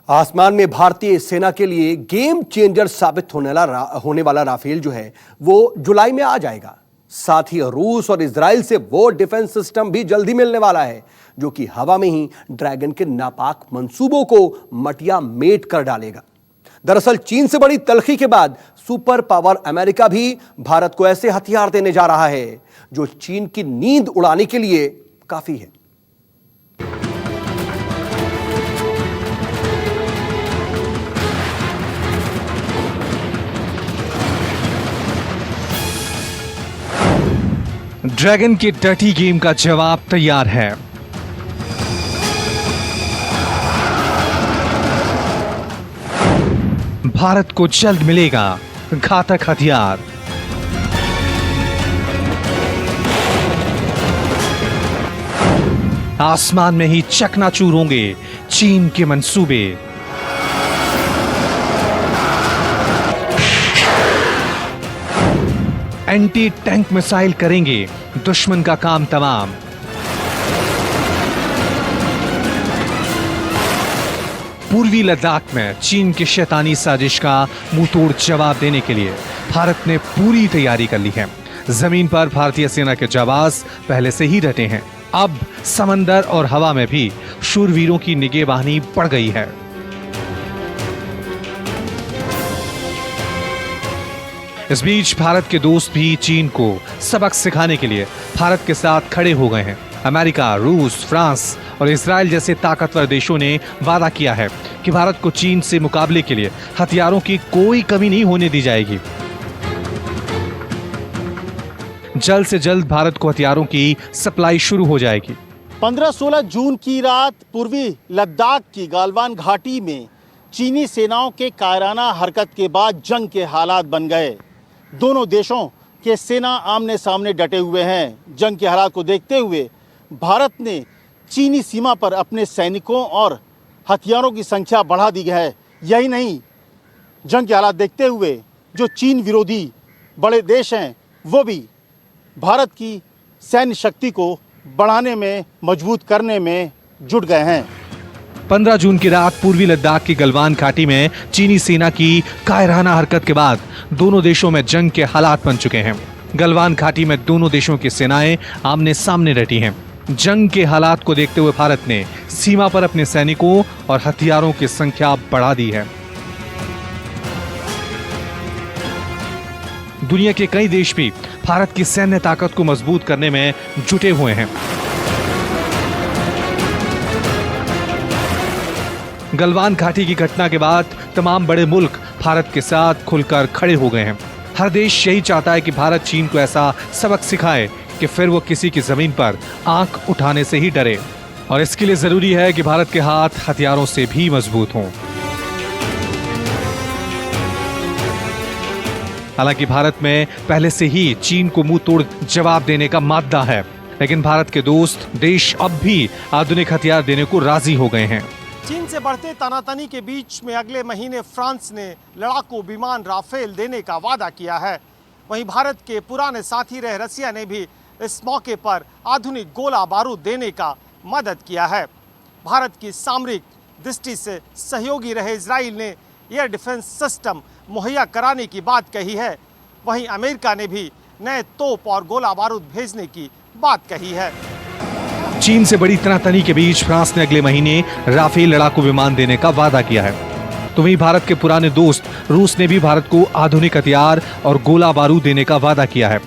आसमान में भारतीय सेना के लिए गेम चेंजर साबित होने वाला राफेल जो है वो जुलाई में आ जाएगा। साथ ही रूस और इजराइल से वो डिफेंस सिस्टम भी जल्दी मिलने वाला है जो कि हवा में ही ड्रैगन के नापाक मंसूबों को मटिया मेट कर डालेगा। दरअसल चीन से बड़ी तलखी के बाद सुपर पावर अमेरिका भी भारत को ऐसे हथियार देने जा रहा है जो चीन की नींद उड़ाने के लिए काफी है। ड्रैगन के डर्टी गेम का जवाब तैयार है। भारत को जल्द मिलेगा घातक हथियार। आसमान में ही चकनाचूर होंगे चीन के मंसूबे। एंटी टैंक मिसाइल करेंगे दुश्मन का काम तमाम। पूर्वी लद्दाख में चीन की शैतानी साजिश का मुंहतोड़ जवाब देने के लिए भारत ने पूरी तैयारी कर ली है। जमीन पर भारतीय सेना के जाबाज पहले से ही डटे हैं। अब समंदर और हवा में भी शूरवीरों की निगहबानी बढ़ गई है। इस बीच भारत के दोस्त भी चीन को सबक सिखाने के लिए भारत के साथ खड़े हो गए हैं। अमेरिका, रूस, फ्रांस और इजराइल जैसे ताकतवर देशों ने वादा किया है कि भारत को चीन से मुकाबले के लिए हथियारों की कोई कमी नहीं होने दी जाएगी। जल्द से जल्द भारत को हथियारों की सप्लाई शुरू हो जाएगी। 15-16 जून की रात पूर्वी लद्दाख की गालवान घाटी में चीनी सेनाओं के कायराना हरकत के बाद जंग के हालात बन गए। दोनों देशों के सेना आमने सामने डटे हुए हैं। जंग के हालात को देखते हुए भारत ने चीनी सीमा पर अपने सैनिकों और हथियारों की संख्या बढ़ा दी है। यही नहीं, जंग के हालात देखते हुए जो चीन विरोधी बड़े देश हैं वो भी भारत की सैन्य शक्ति को बढ़ाने में, मजबूत करने में जुट गए हैं। 15 जून की रात पूर्वी लद्दाख की गलवान घाटी में चीनी सेना की कायराना हरकत के बाद दोनों देशों में जंग के हालात बन चुके हैं। गलवान घाटी में दोनों देशों की सेनाएं आमने सामने डटी हैं। जंग के हालात को देखते हुए भारत ने सीमा पर अपने सैनिकों और हथियारों की संख्या बढ़ा दी है। दुनिया के कई देश भी भारत की सैन्य ताकत को मजबूत करने में जुटे हुए हैं। गलवान घाटी की घटना के बाद तमाम बड़े मुल्क भारत के साथ खुलकर खड़े हो गए हैं। हर देश यही चाहता है कि भारत चीन को ऐसा सबक सिखाए कि फिर वो किसी की जमीन पर आंख उठाने से ही डरे। और इसके लिए जरूरी है कि भारत के हाथ हथियारों से भी मजबूत हों। हालांकि भारत में पहले से ही चीन को मुंह तोड़ जवाब देने का मादा है, लेकिन भारत के दोस्त देश अब भी आधुनिक हथियार देने को राजी हो गए हैं। चीन से बढ़ते तनातनी के बीच में अगले महीने फ्रांस ने लड़ाकू विमान राफेल देने का वादा किया है। वहीं भारत के पुराने साथी रहे रसिया ने भी इस मौके पर आधुनिक गोला बारूद देने का मदद किया है। भारत की सामरिक दृष्टि से सहयोगी रहे इजराइल ने एयर डिफेंस सिस्टम मुहैया कराने की बात कही है। वहीं अमेरिका ने भी नए तोप और गोला बारूद भेजने की बात कही है। चीन से बड़ी तनातनी के बीच फ्रांस ने अगले महीने राफेल लड़ाकू विमान देने का वादा किया है। तो वहीं भारत के पुराने दोस्त रूस ने भी भारत को आधुनिक हथियार और गोला बारूद देने का वादा किया है।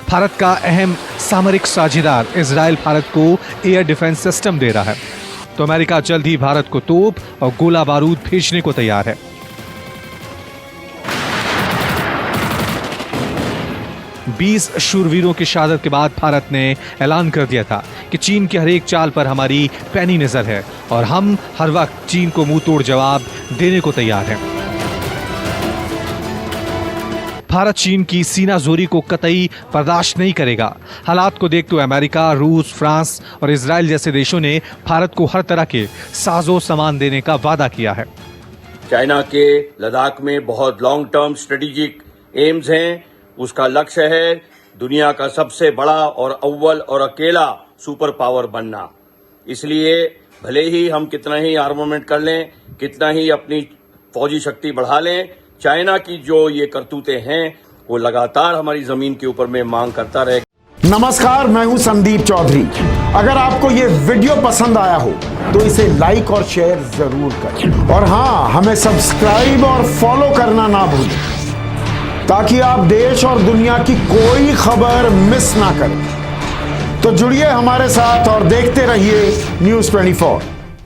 भारत का अहम सामरिक साझेदार इजराइल भारत को एयर डिफेंस सिस्टम दे रहा है। तो अमेरिका जल्द ही भारत को तोप और गोला बारूद भेजने को तैयार है। 20 शूरवीरों की शहादत के बाद भारत ने ऐलान कर दिया था कि चीन की हर एक चाल पर हमारी पैनी नजर है और हम हर वक्त चीन को मुंह तोड़ जवाब देने को तैयार हैं। भारत चीन की सीना जोरी को कतई बर्दाश्त नहीं करेगा। हालात को देखते हुए अमेरिका, रूस, फ्रांस और इजराइल जैसे देशों ने भारत को हर तरह के साजो सामान देने का वादा किया है। चाइना के लद्दाख में बहुत लॉन्ग टर्म स्ट्रेटेजिक एम्स हैं। उसका लक्ष्य है दुनिया का सबसे बड़ा और अव्वल और अकेला सुपर पावर बनना। इसलिए भले ही हम कितना ही आर्मामेंट कर लें, कितना ही अपनी फौजी शक्ति बढ़ा लें, चाइना की जो ये करतूतें हैं वो लगातार हमारी जमीन के ऊपर में मांग करता रहेगा। नमस्कार, मैं हूं संदीप चौधरी। अगर आपको ये वीडियो पसंद आया हो तो इसे लाइक और शेयर जरूर करें, और हां, हमें सब्सक्राइब और फॉलो करना ना भूलें ताकि आप देश और दुनिया की कोई खबर मिस ना करें। तो जुड़िए हमारे साथ और देखते रहिए News 24।